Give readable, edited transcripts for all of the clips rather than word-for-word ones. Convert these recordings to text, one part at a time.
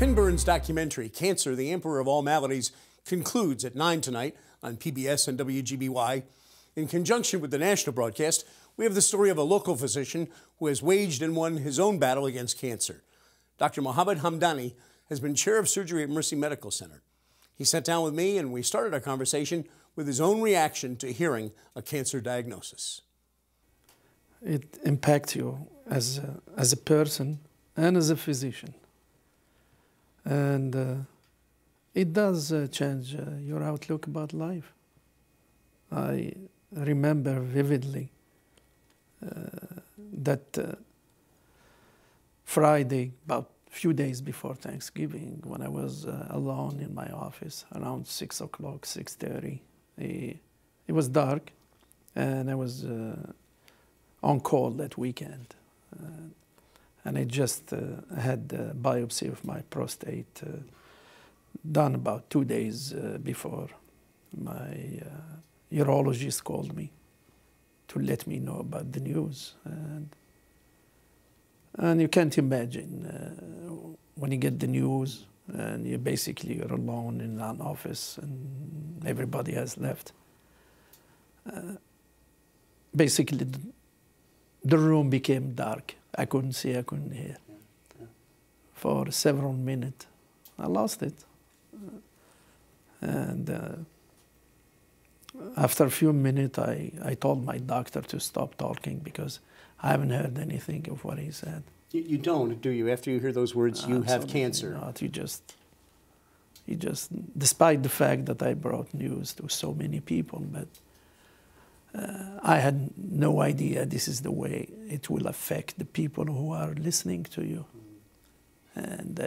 Ken Burns' documentary, Cancer, the Emperor of All Maladies, concludes at 9 tonight on PBS and WGBY. In conjunction with the national broadcast, we have the story of a local physician who has waged and won his own battle against cancer. Dr. Mohamed Hamdani has been chair of surgery at Mercy Medical Center. He sat down with me and we started our conversation with his own reaction to hearing a cancer diagnosis. It impacts you as a person and as a physician. And it does change your outlook about life. I remember vividly that Friday, about a few days before Thanksgiving, when I was alone in my office around 6 o'clock, 6:30. It was dark, and I was on call that weekend. And I just had a biopsy of my prostate done about 2 days before. My urologist called me to let me know about the news. And you can't imagine when you get the news and you're alone in an office and everybody has left. Basically, the room became dark. I couldn't see, I couldn't hear. For several minutes, I lost it. And after a few minutes, I told my doctor to stop talking because I haven't heard anything of what he said. You don't, do you? After you hear those words, you have cancer. Not. You just, despite the fact that I brought news to so many people, but I had no idea this is the way it will affect the people who are listening to you. And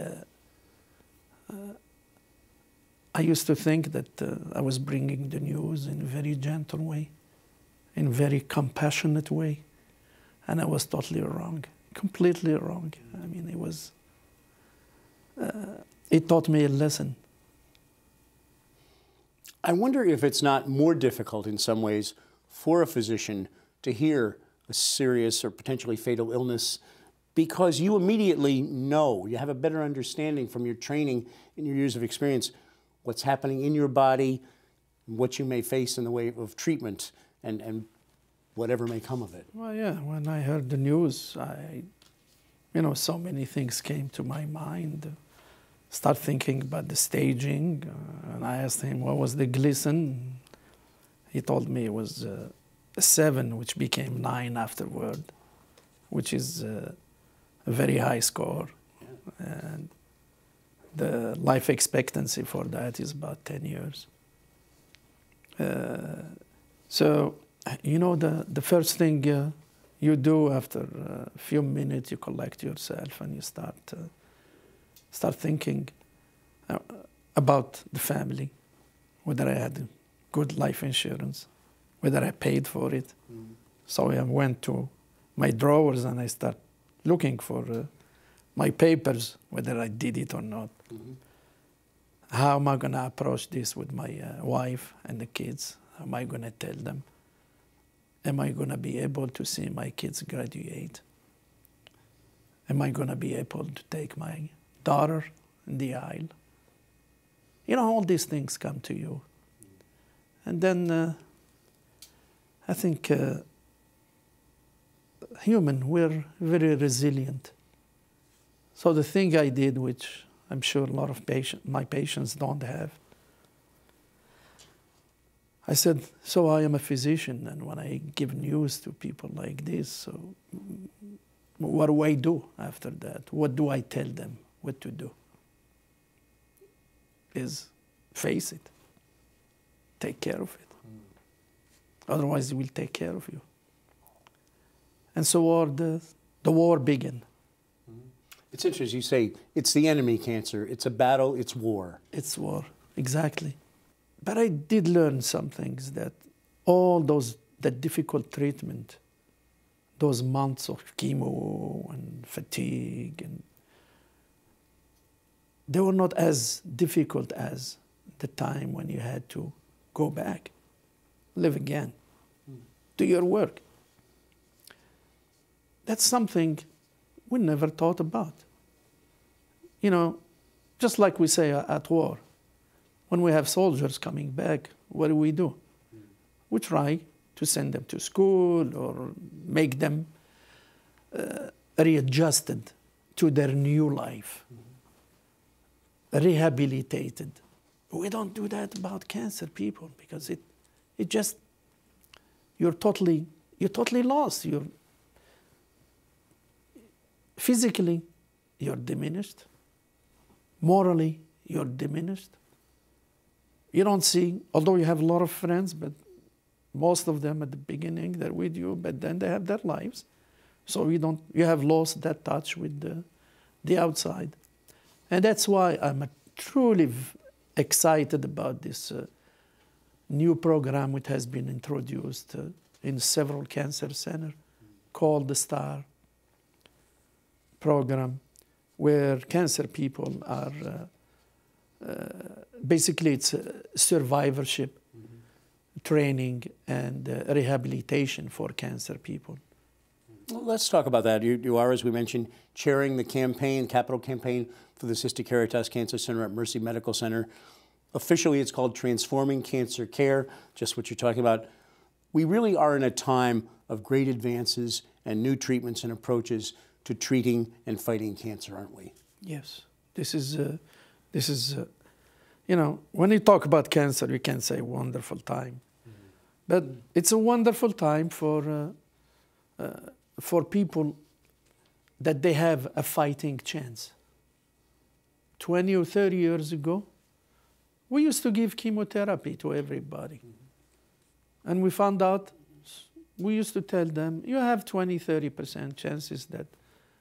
I used to think that I was bringing the news in a very gentle way, in a very compassionate way, and I was totally wrong, completely wrong. I mean, it taught me a lesson. I wonder if it's not more difficult in some ways for a physician to hear a serious or potentially fatal illness because you immediately know, you have a better understanding from your training and your years of experience what's happening in your body, what you may face in the way of treatment and whatever may come of it. Well, yeah, when I heard the news, so many things came to my mind. Start thinking about the staging, and I asked him what was the Gleason. He told me it was a 7, which became 9 afterward, which is a very high score. Yeah. And the life expectancy for that is about 10 years. So, the first thing you do after a few minutes, you collect yourself and you start thinking about the family, whether I had good life insurance, whether I paid for it. Mm-hmm. So I went to my drawers and I started looking for my papers, whether I did it or not. Mm-hmm. How am I going to approach this with my wife and the kids? How am I going to tell them? Am I going to be able to see my kids graduate? Am I going to be able to take my daughter in the aisle? All these things come to you. And then I think we're very resilient. So the thing I did, which I'm sure a lot of my patients don't have, I said, so I am a physician, and when I give news to people like this, so what do I do after that? What do I tell them what to do? Is face it. Take care of it. Otherwise, it will take care of you. And so the war began. It's interesting you say it's the enemy cancer. It's a battle. It's war. It's war, exactly. But I did learn some things that all that difficult treatment, those months of chemo and fatigue, and they were not as difficult as the time when you had to go back, live again, do your work. That's something we never thought about. just like we say at war, when we have soldiers coming back, what do? We try to send them to school or make them readjusted to their new life, rehabilitated. We don't do that about cancer people because it just, you're totally lost. Physically, you're diminished. Morally, you're diminished. You don't see, although you have a lot of friends, but most of them at the beginning, they're with you, but then they have their lives. So you have lost that touch with the outside. And that's why I'm truly excited about this new program which has been introduced in several cancer centers called the STAR program, where cancer people are, basically it's survivorship, training and rehabilitation for cancer people. Well, let's talk about that. You are, as we mentioned, chairing the capital campaign for the Sister Caritas Cancer Center at Mercy Medical Center. Officially, it's called Transforming Cancer Care, just what you're talking about. We really are in a time of great advances and new treatments and approaches to treating and fighting cancer, aren't we? Yes. This is you know, when you talk about cancer, you can say wonderful time. But it's a wonderful time for people that they have a fighting chance. 20 or 30 years ago, we used to give chemotherapy to everybody. And we found out, we used to tell them, you have 20-30% chances that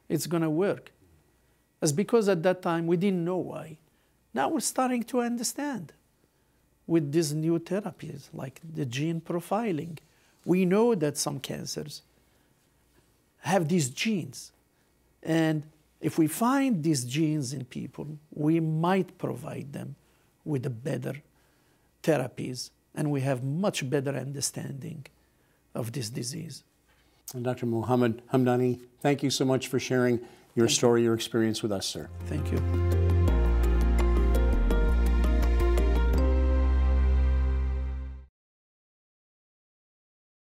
it's going to work. That's because at that time we didn't know why. Now we're starting to understand with these new therapies like the gene profiling. We know that some cancers have these genes. And if we find these genes in people, we might provide them with a better therapies, and we have much better understanding of this disease. And Dr. Mohamed Hamdani, thank you so much for sharing your story, your experience with us, sir. Thank you.